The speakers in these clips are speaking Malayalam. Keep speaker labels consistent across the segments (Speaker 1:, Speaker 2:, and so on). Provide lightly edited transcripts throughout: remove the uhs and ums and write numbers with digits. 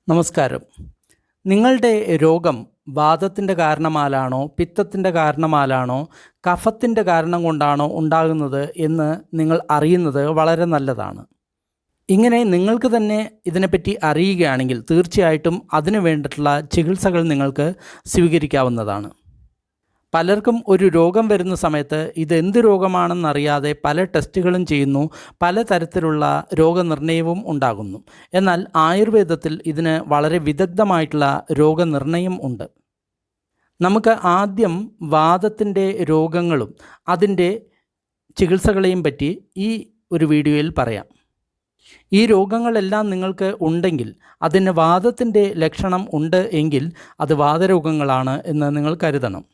Speaker 1: നമസ്കാരം. നിങ്ങളുടെ രോഗം വാതത്തിൻ്റെ കാരണമാലാണോ, പിത്തത്തിൻ്റെ കാരണമാലാണോ, കഫത്തിൻ്റെ കാരണം കൊണ്ടാണോ ഉണ്ടാകുന്നത് എന്ന് നിങ്ങൾ അറിയുന്നത് വളരെ നല്ലതാണ്. ഇങ്ങനെ നിങ്ങൾക്ക് തന്നെ ഇതിനെപ്പറ്റി അറിയുകയാണെങ്കിൽ തീർച്ചയായിട്ടും അതിനു വേണ്ടിയിട്ടുള്ള ചികിത്സകൾ നിങ്ങൾക്ക് സ്വീകരിക്കാവുന്നതാണ്. പലർക്കും ഒരു രോഗം വരുന്ന സമയത്ത് ഇതെന്ത് രോഗമാണെന്നറിയാതെ പല ടെസ്റ്റുകളും ചെയ്യുന്നു, പലതരത്തിലുള്ള രോഗനിർണയവും ഉണ്ടാകുന്നു. എന്നാൽ ആയുർവേദത്തിൽ ഇതിന് വളരെ വിദഗ്ധമായിട്ടുള്ള രോഗനിർണയം ഉണ്ട്. നമുക്ക് ആദ്യം വാതത്തിൻ്റെ രോഗങ്ങളും അതിൻ്റെ ചികിത്സകളെയും പറ്റി ഈ ഒരു വീഡിയോയിൽ പറയാം. ഈ രോഗങ്ങളെല്ലാം നിങ്ങൾക്ക് ഉണ്ടെങ്കിൽ, അതിന് വാതത്തിൻ്റെ ലക്ഷണം ഉണ്ട് എങ്കിൽ അത് വാതരോഗങ്ങളാണ് എന്ന് നിങ്ങൾ കരുതണം.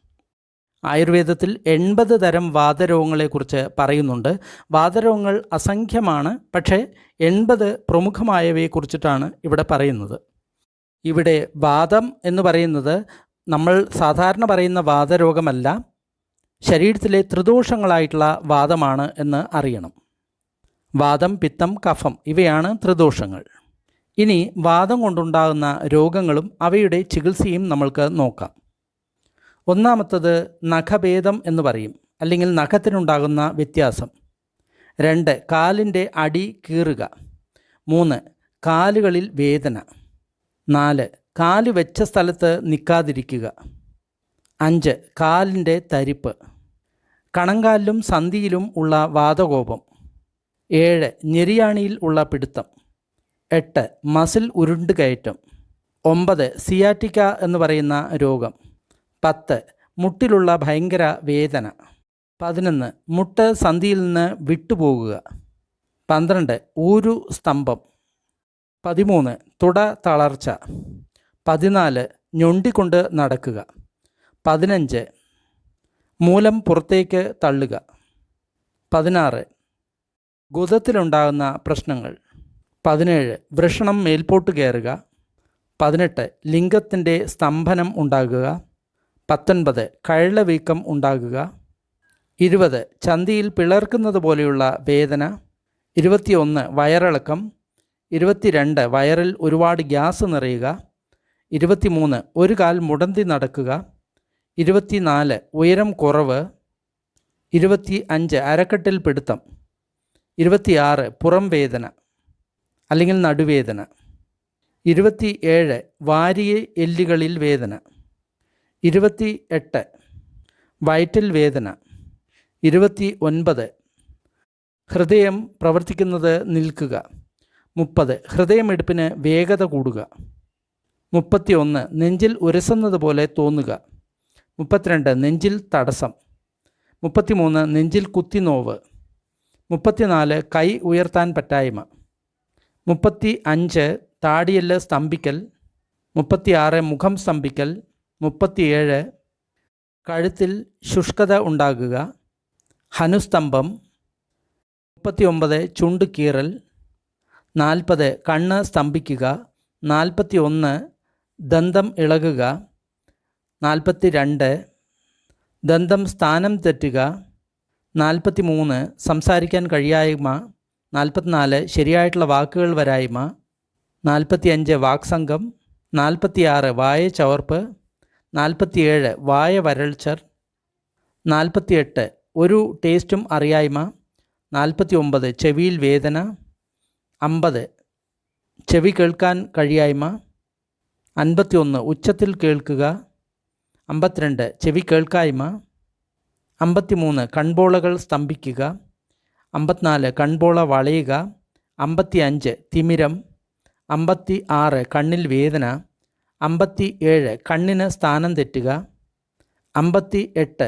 Speaker 1: ആയുർവേദത്തിൽ 80 തരം വാതരോഗങ്ങളെക്കുറിച്ച് പറയുന്നുണ്ട്. വാതരോഗങ്ങൾ അസംഖ്യമാണ്, പക്ഷേ 80 പ്രമുഖമായവയെക്കുറിച്ചിട്ടാണ് ഇവിടെ പറയുന്നത്. ഇവിടെ വാതം എന്ന് പറയുന്നത് നമ്മൾ സാധാരണ പറയുന്ന വാതരോഗമല്ല, ശരീരത്തിലെ ത്രിദോഷങ്ങളായിട്ടുള്ള വാതമാണ് എന്ന് അറിയണം. വാതം, പിത്തം, കഫം ഇവയാണ് ത്രിദോഷങ്ങൾ. ഇനി വാതം കൊണ്ടുണ്ടാകുന്ന രോഗങ്ങളും അവയുടെ ചികിത്സയും നമ്മൾക്ക് നോക്കാം. ഒന്നാമത്തത് നഖഭേദം എന്ന് പറയും, അല്ലെങ്കിൽ നഖത്തിനുണ്ടാകുന്ന വ്യത്യാസം. 2 കാലിൻ്റെ അടി കീറുക. 3 കാലുകളിൽ വേദന. 4 കാല് വെച്ച സ്ഥലത്ത് നിൽക്കാതിരിക്കുക. 5 കാലിൻ്റെ തരിപ്പ്. കണങ്കാലിലും സന്ധിയിലും ഉള്ള വാതകോപം. 7 ഞെരിയാണിയിൽ ഉള്ള പിടുത്തം. 8 മസിൽ ഉരുണ്ടുകയറ്റം. 9 സിയാറ്റിക്ക എന്ന് പറയുന്ന രോഗം. 10 മുട്ടിലുള്ള ഭയങ്കര വേദന. 11 മുട്ട് സന്ധിയിൽ നിന്ന് വിട്ടുപോകുക. 12 ഊരു സ്തംഭം. 13 തുട തളർച്ച. 14 ഞൊണ്ടിക്കൊണ്ട് നടക്കുക. 15 മൂലം പുറത്തേക്ക് തള്ളുക. 16 ഗുദത്തിലുണ്ടാകുന്ന പ്രശ്നങ്ങൾ. 17 വൃഷണം മേൽപോട്ട് കയറുക. 18 ലിംഗത്തിൻ്റെ സ്തംഭനം ഉണ്ടാകുക. 19 കഴലവീക്കം ഉണ്ടാകുക. 20 ചന്തിയിൽ പിളർക്കുന്നത് പോലെയുള്ള വേദന. 21 വയറിളക്കം. 22 വയറിൽ ഒരുപാട് ഗ്യാസ് നിറയുക. 23 ഒരു കാൽ മുടന്തി നടക്കുക. 24 ഉയരം കുറവ്. 25 അരക്കെട്ടിൽ പിടുത്തം. 26 പുറം വേദന അല്ലെങ്കിൽ നടുവേദന. 27 വാരിയ എല്ലുകളിൽ വേദന. 28 വയറ്റിൽ വേദന. 29 ഹൃദയം പ്രവർത്തിക്കുന്നത് നിൽക്കുക. 30 ഹൃദയമിടിപ്പിന് വേഗത കൂടുക. 31 നെഞ്ചിൽ ഉരസുന്നത് പോലെ തോന്നുക. 32 നെഞ്ചിൽ തടസ്സം. 33 നെഞ്ചിൽ കുത്തിനോവ്. 34 കൈ ഉയർത്താൻ പറ്റായ്മ. 35 താടിയെല്ല് സ്തംഭിക്കൽ. 36 മുഖം സ്തംഭിക്കൽ. 37 കഴുത്തിൽ ശുഷ്കത ഉണ്ടാകുക, ഹനുസ്തംഭം. 39 ചുണ്ട് കീറൽ. 40 കണ്ണ് സ്തംഭിക്കുക. 41 ദന്തം ഇളകുക. 42 ദന്തം സ്ഥാനം തെറ്റുക. 43 സംസാരിക്കാൻ കഴിയായ്മ. 44 ശരിയായിട്ടുള്ള വാക്കുകൾ വരായ്മ. 45 വാക്സംഗം. 46 വായ ചവർപ്പ്. 47 വായ വരൾച്ചർ. 48 ഒരു ടേസ്റ്റും അറിയായ്മ. 49 ചെവിയിൽ വേദന. 50 ചെവി കേൾക്കാൻ കഴിയായ്മ. 51 ഉച്ചത്തിൽ കേൾക്കുക. 52 ചെവി കേൾക്കായ്മ. 53 കൺപോളകൾ സ്തംഭിക്കുക. 54 കൺപോള വളയുക. 55 തിമിരം. 56 കണ്ണിൽ വേദന. 57 കണ്ണിന് സ്ഥാനം തെറ്റുക. 58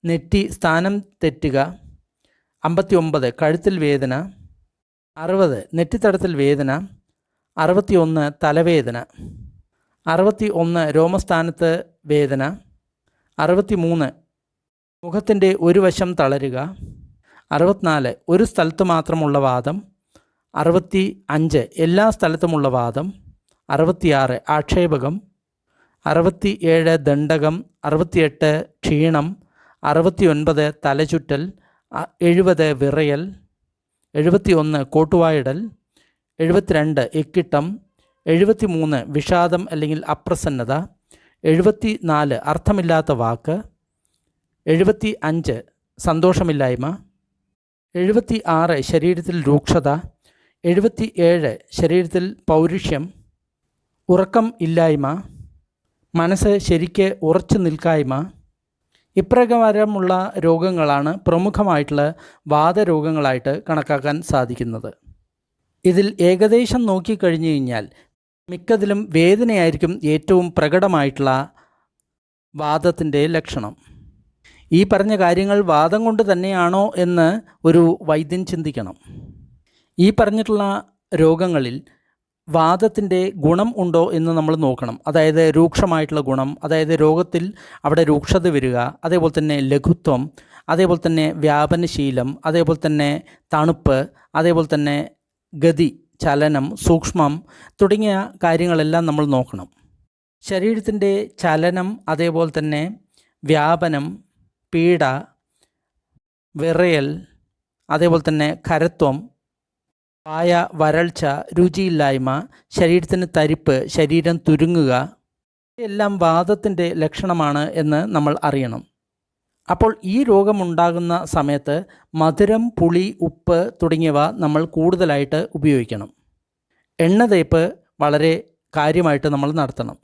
Speaker 1: നെറ്റി സ്ഥാനം തെറ്റുക. 59 കഴുത്തിൽ വേദന. 60 നെറ്റിത്തടത്തിൽ വേദന. 61 തലവേദന. 61 രോമസ്ഥാനത്ത് വേദന. 63 മുഖത്തിൻ്റെ ഒരു വശം തളരുക. 64 ഒരു സ്ഥലത്ത് മാത്രമുള്ള വാദം. 65 എല്ലാ സ്ഥലത്തുമുള്ള വാദം. 66 ആക്ഷേപകം. 67 ദണ്ഡകം. 68 ക്ഷീണം. 69 തലചുറ്റൽ. 70 വിറയൽ. 71 കോട്ടുവായിടൽ. 72 എക്കിട്ടം. 73 വിഷാദം അല്ലെങ്കിൽ അപ്രസന്നത, 74 അർത്ഥമില്ലാത്ത വാക്ക്, 75 സന്തോഷമില്ലായ്മ, 76 ശരീരത്തിൽ രൂക്ഷത, 77 ശരീരത്തിൽ പൗരുഷ്യം, ഉറക്കം ഇല്ലായ്മ, മനസ്സ് ശരിക്ക് ഉറച്ചു നിൽക്കായ്മ. ഇപ്രകാരമുള്ള രോഗങ്ങളാണ് പ്രമുഖമായിട്ടുള്ള വാതരോഗങ്ങളായിട്ട് കണക്കാക്കാൻ സാധിക്കുന്നത്. ഇതിൽ ഏകദേശം നോക്കിക്കഴിഞ്ഞു കഴിഞ്ഞാൽ മിക്കതിലും വേദനയായിരിക്കും ഏറ്റവും പ്രകടമായിട്ടുള്ള വാതത്തിൻ്റെ ലക്ഷണം. ഈ പറഞ്ഞ കാര്യങ്ങൾ വാദം കൊണ്ട് തന്നെയാണോ എന്ന് ഒരു വൈദ്യൻ ചിന്തിക്കണം. ഈ പറഞ്ഞിട്ടുള്ള രോഗങ്ങളിൽ വാദത്തിൻ്റെ ഗുണം ഉണ്ടോ എന്ന് നമ്മൾ നോക്കണം. അതായത് രൂക്ഷമായിട്ടുള്ള ഗുണം, അതായത് രോഗത്തിൽ അവിടെ രൂക്ഷത വരിക, അതേപോലെ തന്നെ ലഘുത്വം, അതേപോലെ തന്നെ വ്യാപനശീലം, അതേപോലെ തന്നെ തണുപ്പ്, അതേപോലെ തന്നെ ഗതി, ചലനം, സൂക്ഷ്മം തുടങ്ങിയ കാര്യങ്ങളെല്ലാം നമ്മൾ നോക്കണം. ശരീരത്തിൻ്റെ ചലനം, അതേപോലെ തന്നെ വ്യാപനം, പീഡ, വിറയൽ, അതേപോലെ തന്നെ ഖരത്വം, വായ വരൾച്ച, രുചിയില്ലായ്മ, ശരീരത്തിന് തരിപ്പ്, ശരീരം തുരുങ്ങുക, ഇതെല്ലാം വാതത്തിൻ്റെ ലക്ഷണമാണ് എന്ന് നമ്മൾ അറിയണം. അപ്പോൾ ഈ രോഗമുണ്ടാകുന്ന സമയത്ത് മധുരം, പുളി, ഉപ്പ് തുടങ്ങിയവ നമ്മൾ കൂടുതലായിട്ട് ഉപയോഗിക്കണം. എണ്ണ തേപ്പ് വളരെ കാര്യമായിട്ട് നമ്മൾ നടത്തണം.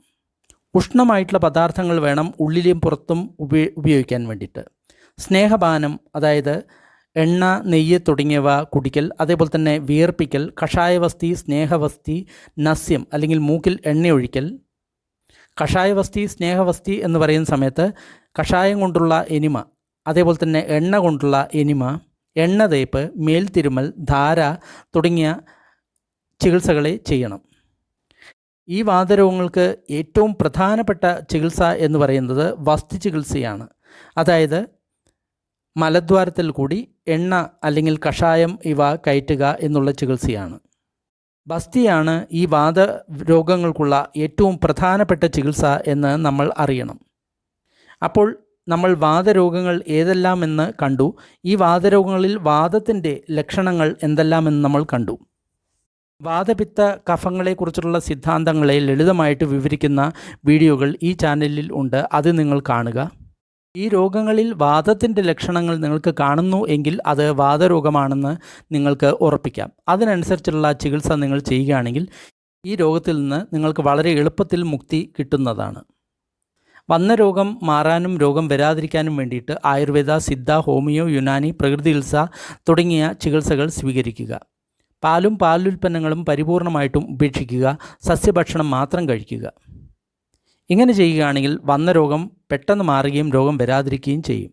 Speaker 1: ഉഷ്ണമായിട്ടുള്ള പദാർത്ഥങ്ങൾ വേണം ഉള്ളിലും പുറത്തും ഉപയോഗിക്കാൻ വേണ്ടിയിട്ട്. സ്നേഹപാനം, അതായത് എണ്ണ, നെയ്യ് തുടങ്ങിയവ കുടിക്കൽ, അതേപോലെ തന്നെ വിയർപ്പിക്കൽ, കഷായവസ്തി, സ്നേഹവസ്തി, നസ്യം അല്ലെങ്കിൽ മൂക്കിൽ എണ്ണയൊഴിക്കൽ. കഷായവസ്തി, സ്നേഹവസ്തി എന്ന് പറയുന്ന സമയത്ത് കഷായം കൊണ്ടുള്ള എനിമ, അതേപോലെ തന്നെ എണ്ണ കൊണ്ടുള്ള എനിമ, എണ്ണ തേപ്പ്, മേൽത്തിരുമൽ, ധാര തുടങ്ങിയ ചികിത്സകളെ ചെയ്യണം. ഈ വാതരോഗങ്ങൾക്ക് ഏറ്റവും പ്രധാനപ്പെട്ട ചികിത്സ എന്ന് പറയുന്നത് വസ്തി ചികിത്സയാണ്. അതായത് മലദ്വാരത്തിൽ കൂടി എണ്ണ അല്ലെങ്കിൽ കഷായം ഇവ കയറ്റുക എന്നുള്ള ചികിത്സയാണ്. ബസ്തിയാണ് ഈ വാതരോഗങ്ങൾക്കുള്ള ഏറ്റവും പ്രധാനപ്പെട്ട ചികിത്സ എന്ന് നമ്മൾ അറിയണം. അപ്പോൾ നമ്മൾ വാതരോഗങ്ങൾ ഏതെല്ലാമെന്ന് കണ്ടു. ഈ വാതരോഗങ്ങളിൽ വാതത്തിൻ്റെ ലക്ഷണങ്ങൾ എന്തെല്ലാമെന്ന് നമ്മൾ കണ്ടു. വാതപിത്ത കഫങ്ങളെക്കുറിച്ചുള്ള സിദ്ധാന്തങ്ങളെ ലളിതമായിട്ട് വിവരിക്കുന്ന വീഡിയോകൾ ഈ ചാനലിൽ ഉണ്ട്. അത് നിങ്ങൾ കാണുക. ഈ രോഗങ്ങളിൽ വാതത്തിൻ്റെ ലക്ഷണങ്ങൾ നിങ്ങൾക്ക് കാണുന്നു എങ്കിൽ അത് വാതരോഗമാണെന്ന് നിങ്ങൾക്ക് ഉറപ്പിക്കാം. അതിനനുസരിച്ചുള്ള ചികിത്സ നിങ്ങൾ ചെയ്യുകയാണെങ്കിൽ ഈ രോഗത്തിൽ നിന്ന് നിങ്ങൾക്ക് വളരെ എളുപ്പത്തിൽ മുക്തി കിട്ടുന്നതാണ്. വന്ന രോഗം മാറാനും രോഗം വരാതിരിക്കാനും വേണ്ടിയിട്ട് ആയുർവേദ, സിദ്ധ, ഹോമിയോ, യുനാനി, പ്രകൃതി ചികിത്സ തുടങ്ങിയ ചികിത്സകൾ സ്വീകരിക്കുക. പാലും പാലുൽപ്പന്നങ്ങളും പരിപൂർണമായിട്ടും ഉപേക്ഷിക്കുക. സസ്യഭക്ഷണം മാത്രം കഴിക്കുക. ഇങ്ങനെ ചെയ്യുകയാണെങ്കിൽ വന്ന രോഗം പെട്ടെന്ന് മാറുകയും രോഗം വരാതിരിക്കുകയും ചെയ്യും.